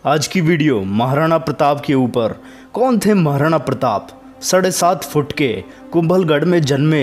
आज की वीडियो महाराणा प्रताप के ऊपर। कौन थे महाराणा प्रताप? 7.5 फुट के कुंभलगढ़ में जन्मे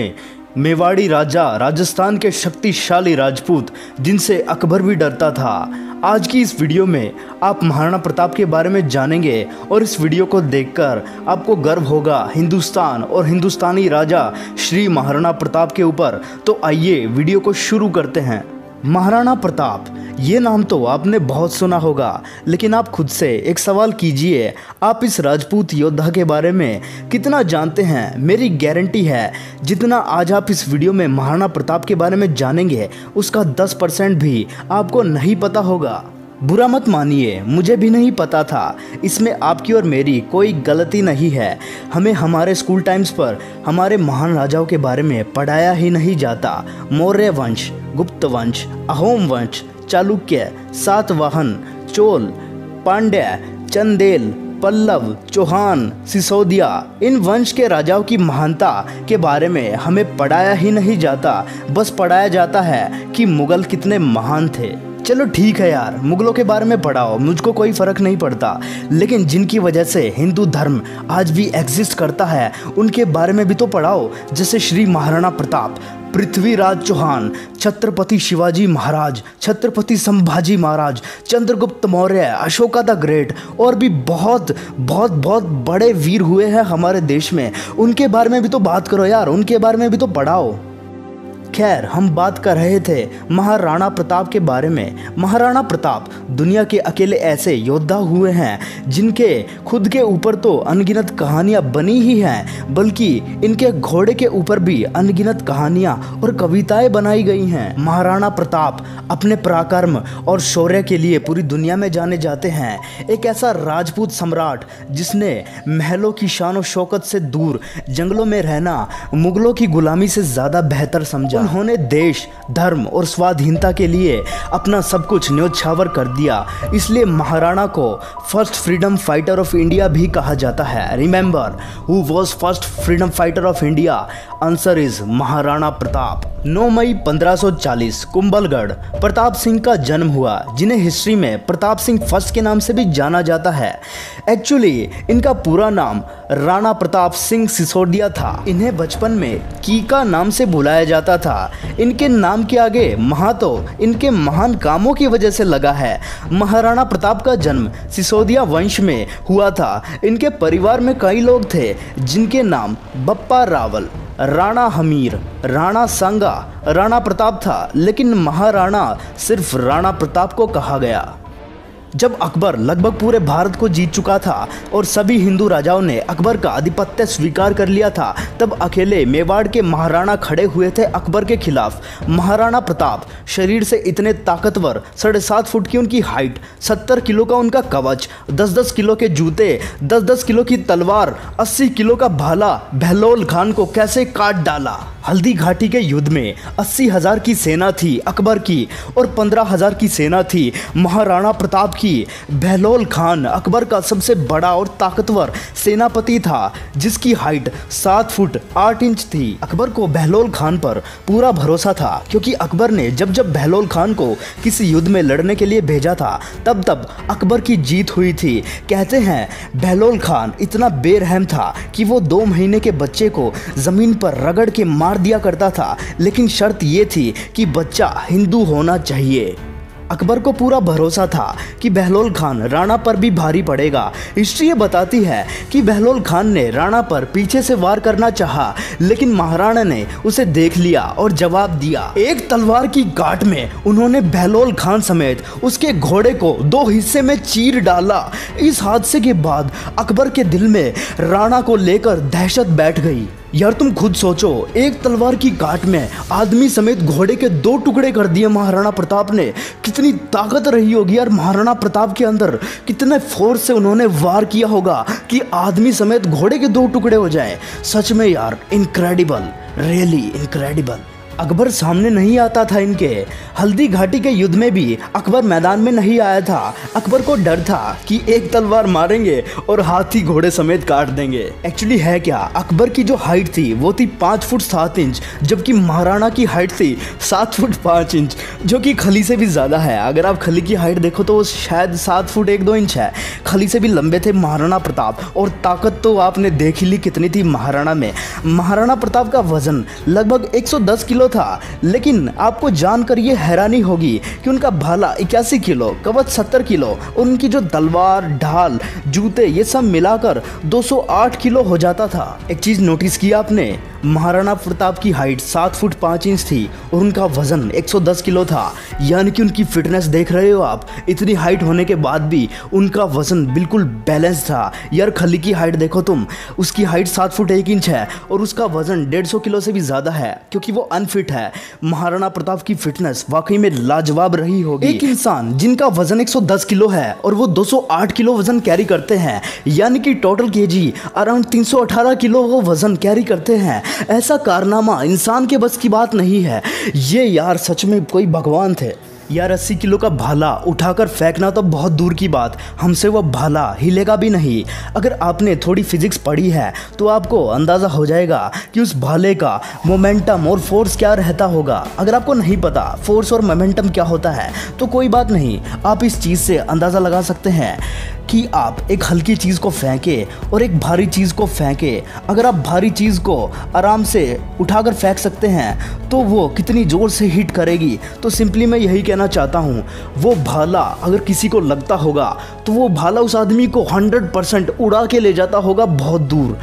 मेवाड़ी राजा, राजस्थान के शक्तिशाली राजपूत जिनसे अकबर भी डरता था। आज की इस वीडियो में आप महाराणा प्रताप के बारे में जानेंगे और इस वीडियो को देखकर आपको गर्व होगा हिंदुस्तान और हिंदुस्तानी राजा श्री महाराणा प्रताप के ऊपर। तो आइए वीडियो को शुरू करते हैं। महाराणा प्रताप, ये नाम तो आपने बहुत सुना होगा, लेकिन आप खुद से एक सवाल कीजिए, आप इस राजपूत योद्धा के बारे में कितना जानते हैं? मेरी गारंटी है जितना आज आप इस वीडियो में महाराणा प्रताप के बारे में जानेंगे उसका 10% भी आपको नहीं पता होगा। बुरा मत मानिए, मुझे भी नहीं पता था, इसमें आपकी और मेरी कोई गलती नहीं है। हमें हमारे स्कूल टाइम्स पर हमारे महान राजाओं के बारे में पढ़ाया ही नहीं जाता। मौर्य वंश, गुप्त वंश, अहोम वंश, चालुक्य, सातवाहन, चोल, पांड्य, चंदेल, पल्लव, चौहान, सिसोदिया, इन वंश के राजाओं की महानता के बारे में हमें पढ़ाया ही नहीं जाता। बस पढ़ाया जाता है कि मुगल कितने महान थे। चलो ठीक है यार, मुगलों के बारे में पढ़ाओ, मुझको कोई फ़र्क नहीं पड़ता, लेकिन जिनकी वजह से हिंदू धर्म आज भी एग्जिस्ट करता है उनके बारे में भी तो पढ़ाओ। जैसे श्री महाराणा प्रताप, पृथ्वीराज चौहान, छत्रपति शिवाजी महाराज, छत्रपति संभाजी महाराज, चंद्रगुप्त मौर्य, अशोका द ग्रेट, और भी बहुत बहुत बहुत बड़े वीर हुए हैं हमारे देश में। उनके बारे में भी तो बात करो यार, उनके बारे में भी तो पढ़ाओ। खैर, हम बात कर रहे थे महाराणा प्रताप के बारे में। महाराणा प्रताप दुनिया के अकेले ऐसे योद्धा हुए हैं जिनके खुद के ऊपर तो अनगिनत कहानियां बनी ही हैं, बल्कि इनके घोड़े के ऊपर भी अनगिनत कहानियां और कविताएं बनाई गई हैं। महाराणा प्रताप अपने पराक्रम और शौर्य के लिए पूरी दुनिया में जाने जाते हैं। एक ऐसा राजपूत सम्राट जिसने महलों की शान और शौकत से दूर जंगलों में रहना मुगलों की गुलामी से ज़्यादा बेहतर समझा। उन्होंने देश, धर्म और स्वाधीनता के लिए अपना सब कुछ न्योछावर कर दिया, इसलिए महाराणा को first freedom fighter of India भी कहा जाता है। Remember who was first freedom fighter of India? Answer is Maharana Pratap. 9 मई 1540 कुंभलगढ़ प्रताप सिंह का जन्म हुआ, जिन्हें हिस्ट्री में प्रताप सिंह फर्स्ट के नाम से भी जाना जाता है। एक्चुअली इनका पूरा नाम राणा प्रताप सिंह सिसोदिया था। इन्हें बचपन में कीका नाम से बुलाया जाता था। इनके नाम के आगे महा तो इनके महान कामों की वजह से लगा है। महाराणा प्रताप का जन्म सिसोदिया वंश में हुआ था। इनके परिवार में कई लोग थे जिनके नाम बप्पा रावल, राणा हमीर, राणा सांगा, राणा प्रताप था, लेकिन महाराणा सिर्फ राणा प्रताप को कहा गया। जब अकबर लगभग पूरे भारत को जीत चुका था और सभी हिंदू राजाओं ने अकबर का आधिपत्य स्वीकार कर लिया था, तब अकेले मेवाड़ के महाराणा खड़े हुए थे अकबर के खिलाफ। महाराणा प्रताप शरीर से इतने ताकतवर, 7.5 फुट की उनकी हाइट, 70 किलो का उनका कवच, 10-10 किलो के जूते, 10-10 किलो की तलवार, 80 किलो का भाला बहलोल खान को कैसे काट डाला। हल्दी घाटी के युद्ध में 80,000 की सेना थी अकबर की और 15,000 की सेना थी महाराणा प्रताप की। बहलोल खान अकबर का सबसे बड़ा और ताकतवर सेनापति था, जिसकी हाइट 7 फुट 8 इंच थी। अकबर को बहलोल खान पर पूरा भरोसा था, क्योंकि अकबर ने जब जब बहलोल खान को किसी युद्ध में लड़ने के लिए भेजा था तब तब अकबर की जीत हुई थी। कहते हैं बहलोल खान इतना बेरहम था कि वो 2 महीने के बच्चे को ज़मीन पर रगड़ के मार दिया करता था, लेकिन शर्त ये थी कि बच्चा हिंदू होना चाहिए। अकबर को पूरा भरोसा था कि बहलोल खान राणा पर भी भारी पड़ेगा। हिस्ट्री ये बताती है कि बहलोल खान ने राणा पर पीछे से वार करना चाहा, लेकिन महाराणा ने उसे देख लिया और जवाब दिया। एक तलवार की गांठ में उन्होंने बहलोल खान समेत उसके घोड़े को 2 हिस्से में चीर डाला। इस हादसे के बाद अकबर के दिल में राणा को लेकर दहशत बैठ गई। यार तुम खुद सोचो, एक तलवार की गांठ में आदमी समेत घोड़े के 2 टुकड़े कर दिए महाराणा प्रताप ने। कितनी ताकत रही होगी यार महाराणा प्रताप के अंदर, कितने फोर्स से उन्होंने वार किया होगा कि आदमी समेत घोड़े के 2 टुकड़े हो जाए। सच में यार इनक्रेडिबल, रियली इनक्रेडिबल। अकबर सामने नहीं आता था इनके। हल्दी घाटी के युद्ध में भी अकबर मैदान में नहीं आया था। अकबर को डर था कि एक तलवार मारेंगे और हाथी घोड़े समेत काट देंगे। एक्चुअली है क्या, अकबर की जो हाइट थी वो थी 5 फुट 7 इंच, जबकि महाराणा की हाइट थी 7 फुट 5 इंच, जो कि खली से भी ज़्यादा है। अगर आप खली की हाइट देखो तो वो शायद 7 फुट 1-2 इंच है। खली से भी लंबे थे महाराणा प्रताप, और ताकत तो आपने देख ही ली कितनी थी महाराणा में। महाराणा प्रताप का वजन लगभग 110 किलो था, लेकिन आपको जानकर ये हैरानी होगी कि उनका भाला 81 किलो, कवच 70 किलो और उनकी जो तलवार, ढाल, जूते ये सब मिलाकर 208 किलो हो जाता था। एक चीज़ नोटिस किया आपने, महाराणा प्रताप की हाइट 7 फुट 5 इंच थी और उनका वजन 110 किलो था, यानी कि उनकी फिटनेस देख रहे हो आप। इतनी हाइट होने के बाद भी उनका वजन बिल्कुल बैलेंस था। यार खली की हाइट देखो तुम, उसकी हाइट 7 फुट 1 इंच है और उसका वजन 150 किलो से भी ज़्यादा है, क्योंकि वो अनफिट है। महाराणा प्रताप की फिटनेस वाकई में लाजवाब रही होगी। एक इंसान जिनका वजन 110 किलो है और वो 208 किलो वजन कैरी करते हैं, यानी कि टोटल केजी अराउंड 318 किलो वो वजन कैरी करते हैं। ऐसा कारनामा इंसान के बस की बात नहीं है। ये यार सच में कोई भगवान थे। यार 80 किलो का भाला उठाकर फेंकना तो बहुत दूर की बात, हमसे वो भाला हिलेगा भी नहीं। अगर आपने थोड़ी फिजिक्स पढ़ी है तो आपको अंदाज़ा हो जाएगा कि उस भाले का मोमेंटम और फोर्स क्या रहता होगा। अगर आपको नहीं पता फोर्स और मोमेंटम क्या होता है तो कोई बात नहीं, आप इस चीज़ से अंदाज़ा लगा सकते हैं कि आप एक हल्की चीज़ को फेंके और एक भारी चीज़ को फेंके। अगर आप भारी चीज़ को आराम से उठाकर फेंक सकते हैं तो वो कितनी ज़ोर से हिट करेगी। तो सिंपली मैं यही कहना चाहता हूँ, वो भाला अगर किसी को लगता होगा तो वो भाला उस आदमी को 100% उड़ा के ले जाता होगा बहुत दूर।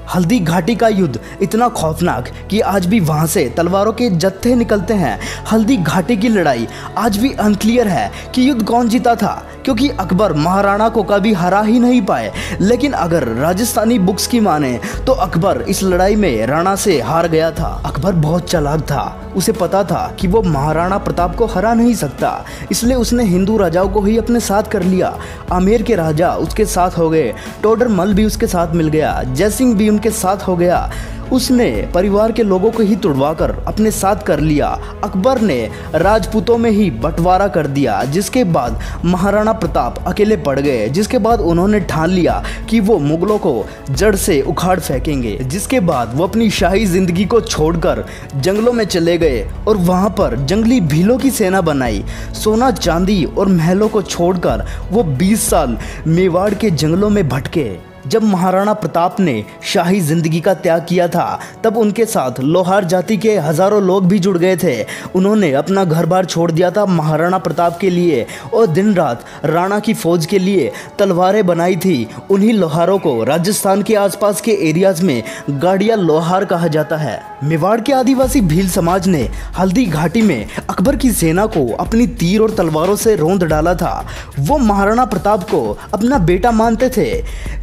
हल्दी घाटी का युद्ध इतना खौफनाक कि आज भी वहाँ से तलवारों के जत्थे निकलते हैं। हल्दी घाटी की लड़ाई आज भी अनक्लियर है कि युद्ध कौन जीता था, क्योंकि अकबर महाराणा को कभी हरा ही नहीं पाए। लेकिन अगर राजस्थानी बुक्स की माने तो अकबर इस लड़ाई में राणा से हार गया था। अकबर बहुत चालाक था, उसे पता था कि वो महाराणा प्रताप को हरा नहीं सकता, इसलिए उसने हिंदू राजाओं को ही अपने साथ कर लिया। आमेर के राजा उसके साथ हो गए, टोडरमल भी उसके साथ मिल गया, जयसिंह भी उनके साथ हो गया। उसने परिवार के लोगों को ही तुड़वाकर अपने साथ कर लिया। अकबर ने राजपूतों में ही बंटवारा कर दिया, जिसके बाद महाराणा प्रताप अकेले पड़ गए। जिसके बाद उन्होंने ठान लिया कि वो मुगलों को जड़ से उखाड़ फेंकेंगे। जिसके बाद वो अपनी शाही जिंदगी को छोड़कर जंगलों में चले गए और वहाँ पर जंगली भीलों की सेना बनाई। सोना चांदी और महलों को छोड़कर वो 20 साल मेवाड़ के जंगलों में भटके। जब महाराणा प्रताप ने शाही जिंदगी का त्याग किया था तब उनके साथ लोहार जाति के हजारों लोग भी जुड़ गए थे। उन्होंने अपना घर बार छोड़ दिया था महाराणा प्रताप के लिए और दिन रात राणा की फौज के लिए तलवारें बनाई थी। उन्हीं लोहारों को राजस्थान के आसपास के एरियाज में गाड़िया लोहार कहा जाता है। मेवाड़ के आदिवासी भील समाज ने हल्दी घाटी में अकबर की सेना को अपनी तीर और तलवारों से रौंद डाला था। वो महाराणा प्रताप को अपना बेटा मानते थे।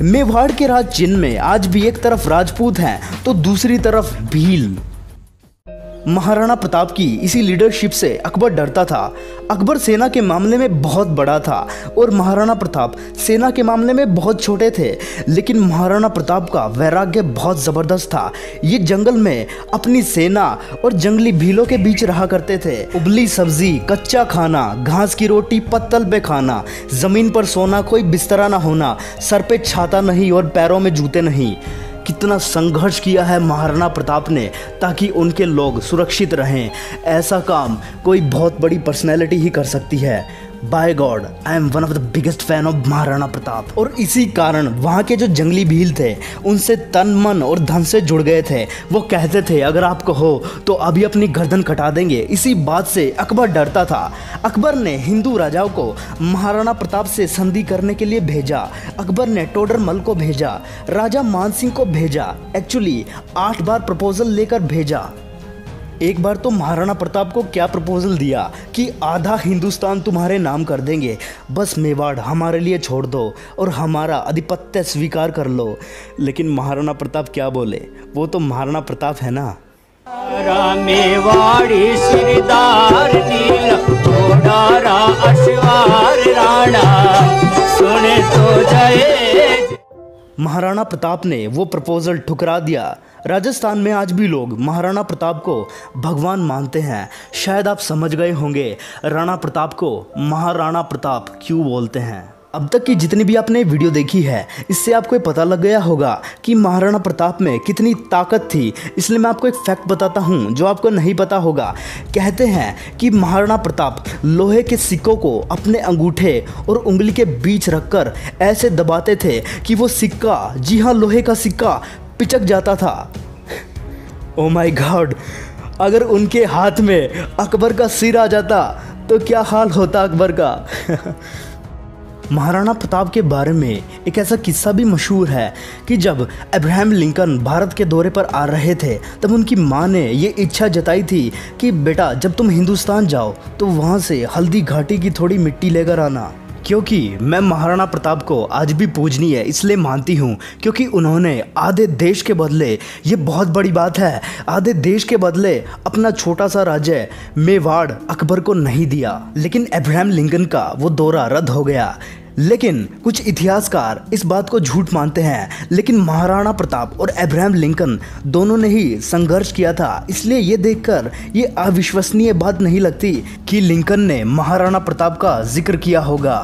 मेवाड़ के राज चिन्ह में आज भी एक तरफ राजपूत हैं तो दूसरी तरफ भील। महाराणा प्रताप की इसी लीडरशिप से अकबर डरता था। अकबर सेना के मामले में बहुत बड़ा था और महाराणा प्रताप सेना के मामले में बहुत छोटे थे, लेकिन महाराणा प्रताप का वैराग्य बहुत ज़बरदस्त था। ये जंगल में अपनी सेना और जंगली भीलों के बीच रहा करते थे। उबली सब्जी, कच्चा खाना, घास की रोटी पत्तल पे खाना, ज़मीन पर सोना, कोई बिस्तरा ना होना, सर पे छाता नहीं और पैरों में जूते नहीं। कितना संघर्ष किया है महाराणा प्रताप ने ताकि उनके लोग सुरक्षित रहें। ऐसा काम कोई बहुत बड़ी पर्सनैलिटी ही कर सकती है। By god, I am one of the biggest fan of Maharana Pratap. और इसी कारण वहाँ के जो जंगली भील थे उनसे तन मन और धन से जुड़ गए थे। वो कहते थे अगर आप कहो तो अभी अपनी गर्दन कटा देंगे। इसी बात से अकबर डरता था। अकबर ने हिंदू राजाओं को महाराणा प्रताप से संधि करने के लिए भेजा। अकबर ने टोडरमल को भेजा, राजा मानसिंह को भेजा। एक्चुअली 8 बार प्रपोजल लेकर भेजा। एक बार तो महाराणा प्रताप को क्या प्रपोजल दिया कि आधा हिंदुस्तान तुम्हारे नाम कर देंगे, बस मेवाड़ हमारे लिए छोड़ दो और हमारा आधिपत्य स्वीकार कर लो। लेकिन महाराणा प्रताप क्या बोले, वो तो महाराणा प्रताप है ना। मेवाड़ी सिरदार नील घोड़ारा अश्वार राणा सुने तो जाए। महाराणा प्रताप ने वो प्रपोजल ठुकरा दिया। राजस्थान में आज भी लोग महाराणा प्रताप को भगवान मानते हैं। शायद आप समझ गए होंगे राणा प्रताप को महाराणा प्रताप क्यों बोलते हैं। अब तक की जितनी भी आपने वीडियो देखी है, इससे आपको पता लग गया होगा कि महाराणा प्रताप में कितनी ताकत थी। इसलिए मैं आपको एक फैक्ट बताता हूँ जो आपको नहीं पता होगा। कहते हैं कि महाराणा प्रताप लोहे के सिक्कों को अपने अंगूठे और उंगली के बीच रखकर ऐसे दबाते थे कि वो सिक्का, जी हाँ लोहे का सिक्का, पिचक जाता था। ओ माय गॉड, अगर उनके हाथ में अकबर का सिर आ जाता तो क्या हाल होता अकबर का। महाराणा प्रताप के बारे में एक ऐसा किस्सा भी मशहूर है कि जब अब्राहम लिंकन भारत के दौरे पर आ रहे थे, तब उनकी मां ने ये इच्छा जताई थी कि बेटा जब तुम हिंदुस्तान जाओ तो वहाँ से हल्दी घाटी की थोड़ी मिट्टी लेकर आना। क्योंकि मैं महाराणा प्रताप को आज भी पूजनीय इसलिए मानती हूँ क्योंकि उन्होंने आधे देश के बदले, ये बहुत बड़ी बात है, आधे देश के बदले अपना छोटा सा राज्य मेवाड़ अकबर को नहीं दिया। लेकिन अब्राहम लिंकन का वो दौरा रद्द हो गया। लेकिन कुछ इतिहासकार इस बात को झूठ मानते हैं, लेकिन महाराणा प्रताप और अब्राहम लिंकन दोनों ने ही संघर्ष किया था। इसलिए ये देखकर ये अविश्वसनीय बात नहीं लगती कि लिंकन ने महाराणा प्रताप का जिक्र किया होगा।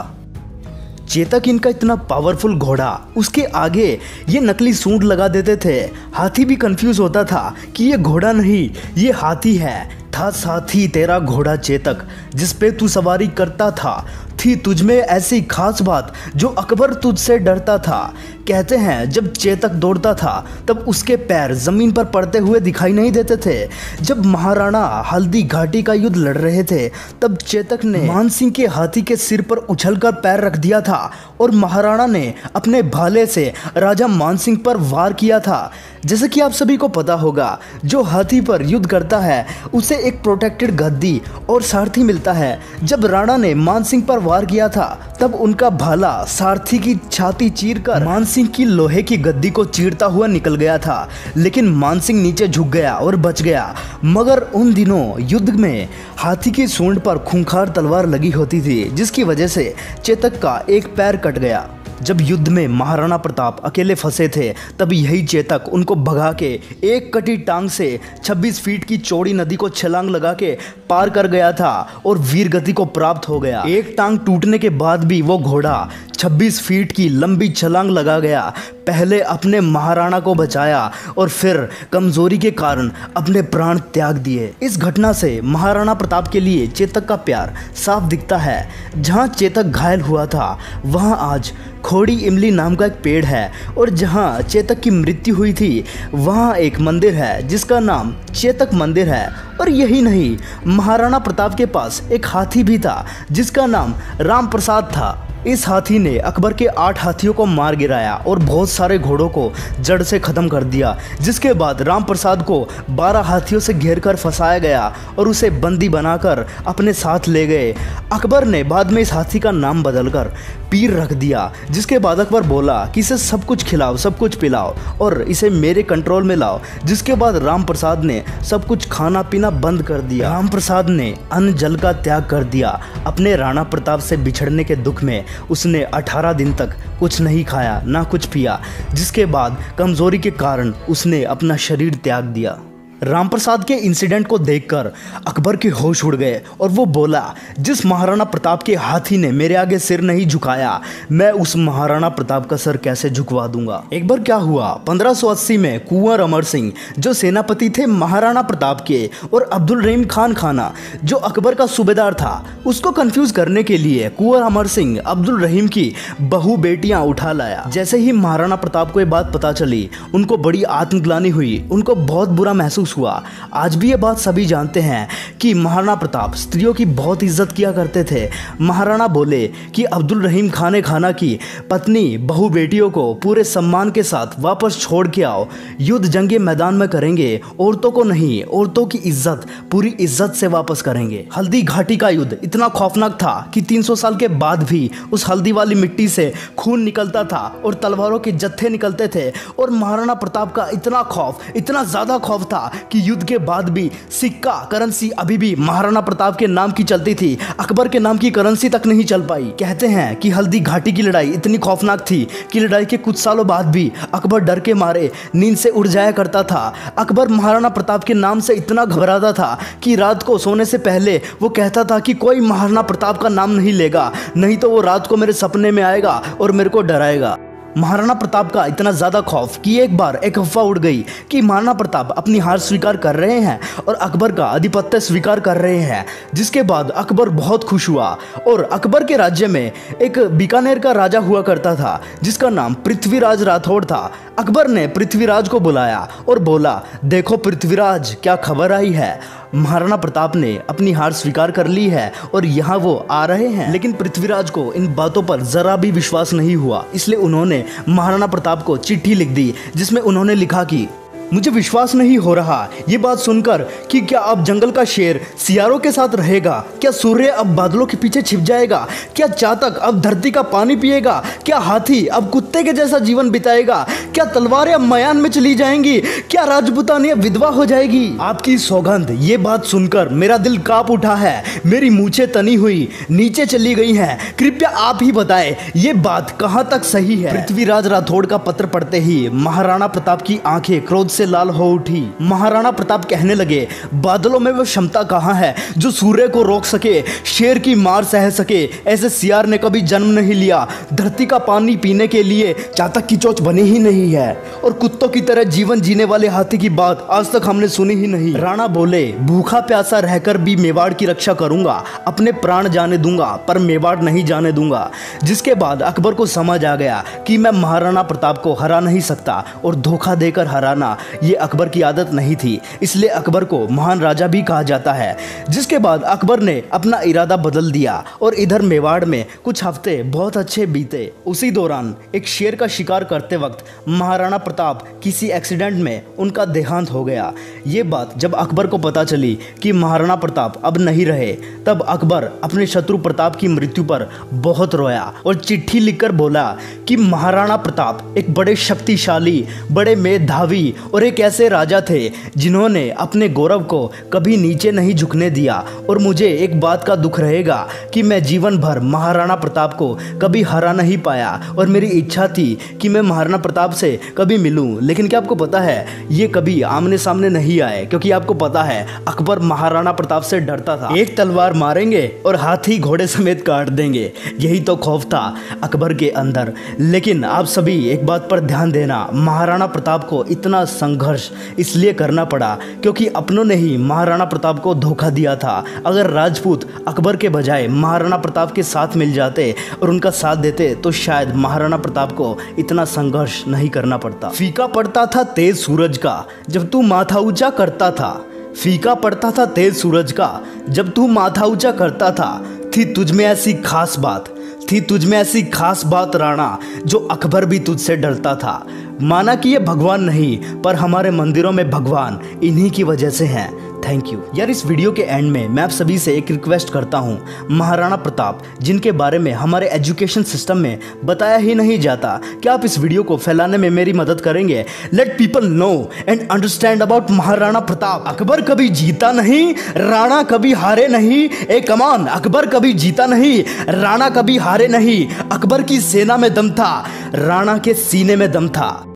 चेतक इनका इतना पावरफुल घोड़ा, उसके आगे ये नकली सूंड लगा देते थे। हाथी भी कंफ्यूज होता था कि ये घोड़ा नहीं, ये हाथी है। था साथी तेरा घोड़ा चेतक, जिस पे तू सवारी करता था, थी तुझमें ऐसी खास बात जो अकबर तुझसे डरता था। कहते हैं जब चेतक दौड़ता था तब उसके पैर जमीन पर पड़ते हुए दिखाई नहीं देते थे। जब महाराणा हल्दी घाटी का युद्ध लड़ रहे थे तब चेतक ने मानसिंह के हाथी के सिर पर उछलकर पैर रख दिया था और महाराणा ने अपने भाले से राजा मानसिंह पर वार किया था। जैसे कि आप सभी को पता होगा, जो हाथी पर युद्ध करता है उसे एक प्रोटेक्टेड गद्दी और सारथी मिलता है। जब राणा ने मानसिंह पर वार किया था तब उनका भाला सारथी की छाती चीरकर मानसिंह की लोहे की गद्दी को चीरता हुआ निकल गया था। लेकिन मानसिंह नीचे झुक गया और बच गया। मगर उन दिनों युद्ध में हाथी की सूंड पर खूंखार तलवार लगी होती थी, जिसकी वजह से चेतक का एक पैर कट गया। जब युद्ध में महाराणा प्रताप अकेले फंसे थे तब यही चेतक उनको भगा के एक कटी टांग से 26 फीट की चौड़ी नदी को छलांग लगा के पार कर गया था और वीर गति को प्राप्त हो गया। एक टांग टूटने के बाद भी वो घोड़ा 26 फीट की लंबी छलांग लगा गया। पहले अपने महाराणा को बचाया और फिर कमजोरी के कारण अपने प्राण त्याग दिए। इस घटना से महाराणा प्रताप के लिए चेतक का प्यार साफ दिखता है। जहाँ चेतक घायल हुआ था वहाँ आज खोड़ी इमली नाम का एक पेड़ है और जहाँ चेतक की मृत्यु हुई थी वहाँ एक मंदिर है जिसका नाम चेतक मंदिर है। और यही नहीं, महाराणा प्रताप के पास एक हाथी भी था जिसका नाम राम प्रसाद था। इस हाथी ने अकबर के 8 हाथियों को मार गिराया और बहुत सारे घोड़ों को जड़ से ख़त्म कर दिया। जिसके बाद राम प्रसाद को 12 हाथियों से घेर कर फंसाया गया और उसे बंदी बनाकर अपने साथ ले गए। अकबर ने बाद में इस हाथी का नाम बदलकर पीर रख दिया। जिसके बाद अकबर बोला कि इसे सब कुछ खिलाओ, सब कुछ पिलाओ और इसे मेरे कंट्रोल में लाओ। जिसके बाद राम प्रसाद ने सब कुछ खाना पीना बंद कर दिया। राम प्रसाद ने अन्न जल का त्याग कर दिया। अपने राणा प्रताप से बिछड़ने के दुख में उसने 18 दिन तक कुछ नहीं खाया, ना कुछ पिया। जिसके बाद कमजोरी के कारण उसने अपना शरीर त्याग दिया। राम प्रसाद के इंसिडेंट को देखकर अकबर के होश उड़ गए और वो बोला, जिस महाराणा प्रताप के हाथी ने मेरे आगे सिर नहीं झुकाया, मैं उस महाराणा प्रताप का सर कैसे झुकवा दूंगा। एक बार क्या हुआ, 1580 में कुंवर अमर सिंह जो सेनापति थे महाराणा प्रताप के और अब्दुल रहीम खान खाना जो अकबर का सूबेदार था, उसको कंफ्यूज करने के लिए कुंवर अमर सिंह अब्दुल रहीम की बहु बेटियां उठा लाया। जैसे ही महाराणा प्रताप को ये बात पता चली, उनको बड़ी आत्मग्लानि हुई, उनको बहुत बुरा महसूस हुआ। आज भी ये बात सभी जानते हैं कि महाराणा प्रताप स्त्रियों की बहुत इज्जत किया करते थे। महाराणा बोले कि अब्दुल रहीम खाने खाना की पत्नी बहु बेटियों को पूरे सम्मान के साथ वापस छोड़ के आओ, युद्ध जंगे मैदान में करेंगे, औरतों को नहीं, औरतों की इज्जत पूरी इज्जत से वापस करेंगे। हल्दी घाटी का युद्ध इतना खौफनाक था कि 300 साल के बाद भी उस हल्दी वाली मिट्टी से खून निकलता था और तलवारों के जत्थे निकलते थे और महाराणा प्रताप का इतना खौफ, इतना ज्यादा खौफ था कि युद्ध के बाद भी सिक्का करेंसी अभी भी महाराणा प्रताप के नाम की चलती थी, अकबर के नाम की करेंसी तक नहीं चल पाई। कहते हैं कि हल्दी घाटी की लड़ाई इतनी खौफनाक थी कि लड़ाई के कुछ सालों बाद भी अकबर डर के मारे नींद से उड़ जाया करता था। अकबर महाराणा प्रताप के नाम से इतना घबराता था कि रात को सोने से पहले वो कहता था कि कोई महाराणा प्रताप का नाम नहीं लेगा, नहीं तो वो रात को मेरे सपने में आएगा और मेरे को डराएगा। महाराणा प्रताप का इतना ज़्यादा खौफ कि एक बार एक अफवाह उड़ गई कि महाराणा प्रताप अपनी हार स्वीकार कर रहे हैं और अकबर का आधिपत्य स्वीकार कर रहे हैं, जिसके बाद अकबर बहुत खुश हुआ। और अकबर के राज्य में एक बीकानेर का राजा हुआ करता था जिसका नाम पृथ्वीराज राठौड़ था। अकबर ने पृथ्वीराज को बुलाया और बोला, देखो पृथ्वीराज, क्या खबर आई है, महाराणा प्रताप ने अपनी हार स्वीकार कर ली है और यहाँ वो आ रहे हैं। लेकिन पृथ्वीराज को इन बातों पर जरा भी विश्वास नहीं हुआ, इसलिए उन्होंने महाराणा प्रताप को चिट्ठी लिख दी जिसमें उन्होंने लिखा कि मुझे विश्वास नहीं हो रहा ये बात सुनकर कि क्या अब जंगल का शेर सियारों के साथ रहेगा, क्या सूर्य अब बादलों के पीछे छिप जाएगा, क्या चातक अब धरती का पानी पिएगा, क्या हाथी अब कुत्ते के जैसा जीवन बिताएगा, क्या तलवारें अब मयान में चली जाएंगी, क्या राजपूतानी अब विधवा हो जाएगी। आपकी सौगंध ये बात सुनकर मेरा दिल कांप उठा है, मेरी मूछें तनी हुई नीचे चली गई हैं। कृपया आप ही बताएं ये बात कहाँ तक सही है। पृथ्वीराज राठौड़ का पत्र पढ़ते ही महाराणा प्रताप की आंखें क्रोध से लाल हो उठी। महाराणा प्रताप कहने लगे, बादलों में वो क्षमता कहाँ है जो सूर्य को रोक सके, शेर की मार सह सके। ऐसे सियार ने कभी जन्म नहीं लिया, धरती का पानी पीने के लिए चातक की चोंच बनी ही नहीं है, और कुत्तों की तरह जीवन जीने वाले हाथी की बात आज तक हमने सुनी ही नहीं। राणा बोले, भूखा प्यासा रहकर भी मेवाड़ की रक्षा करूंगा, अपने प्राण जाने दूंगा पर मेवाड़ नहीं जाने दूंगा। जिसके बाद अकबर को समझ आ गया कि मैं महाराणा प्रताप को हरा नहीं सकता और धोखा देकर हराना ये अकबर की आदत नहीं थी, इसलिए अकबर को महान राजा भी कहा जाता है। जिसके बाद अकबर ने अपना इरादा बदल दिया और इधर मेवाड़ में कुछ हफ्ते बहुत अच्छे बीते। उसी दौरान एक शेर का शिकार करते वक्त महाराणा प्रताप किसी एक्सीडेंट में उनका देहांत हो गया। ये बात जब अकबर को पता चली कि महाराणा प्रताप अब नहीं रहे, तब अकबर अपने शत्रु प्रताप की मृत्यु पर बहुत रोया और चिट्ठी लिखकर बोला कि महाराणा प्रताप एक बड़े शक्तिशाली, बड़े मेधावी और एक ऐसे राजा थे जिन्होंने अपने गौरव को कभी नीचे नहीं झुकने दिया। और मुझे एक बात का दुख रहेगा कि मैं जीवन भर महाराणा प्रताप को कभी हरा नहीं पाया, और मेरी इच्छा थी कि मैं महाराणा प्रताप से कभी मिलूं, लेकिन क्या आपको पता है ये कभी आमने सामने नहीं आए, क्योंकि आपको पता है अकबर महाराणा प्रताप से डरता था। एक तलवार मारेंगे और हाथी घोड़े समेत काट देंगे, यही तो खौफ था अकबर के अंदर। लेकिन आप सभी एक बात पर ध्यान देना, महाराणा प्रताप को इतना संघर्ष इसलिए करना पड़ा क्योंकि अपनों ने ही महाराणा प्रताप को धोखा दिया था। अगर राजपूत अकबर के बजाय महाराणा प्रताप के साथ मिल जाते और उनका साथ देते तो शायद महाराणा प्रताप को इतना संघर्ष नहीं करना पड़ता। फीका पड़ता था तेज सूरज का जब तू माथा ऊंचा करता था, फीका पड़ता था तेज सूरज का जब तू माथा ऊंचा करता था। थी तुझमें ऐसी खास बात, थी तुझमें ऐसी खास बात राणा, जो अकबर भी तुझसे डरता था। माना कि ये भगवान नहीं, पर हमारे मंदिरों में भगवान इन्हीं की वजह से हैं। थैंक यू यार। इस वीडियो के एंड में मैं आप सभी से एक रिक्वेस्ट करता हूँ, महाराणा प्रताप जिनके बारे में हमारे एजुकेशन सिस्टम में बताया ही नहीं जाता, क्या आप इस वीडियो को फैलाने में मेरी मदद करेंगे? Let people know and understand about Maharana Pratap. Akbar कभी जीता नहीं, राणा कभी हारे नहीं। ए कमान, अकबर कभी जीता नहीं, राणा कभी हारे नहीं। अकबर की सेना में दम था, राणा के सीने में दम था।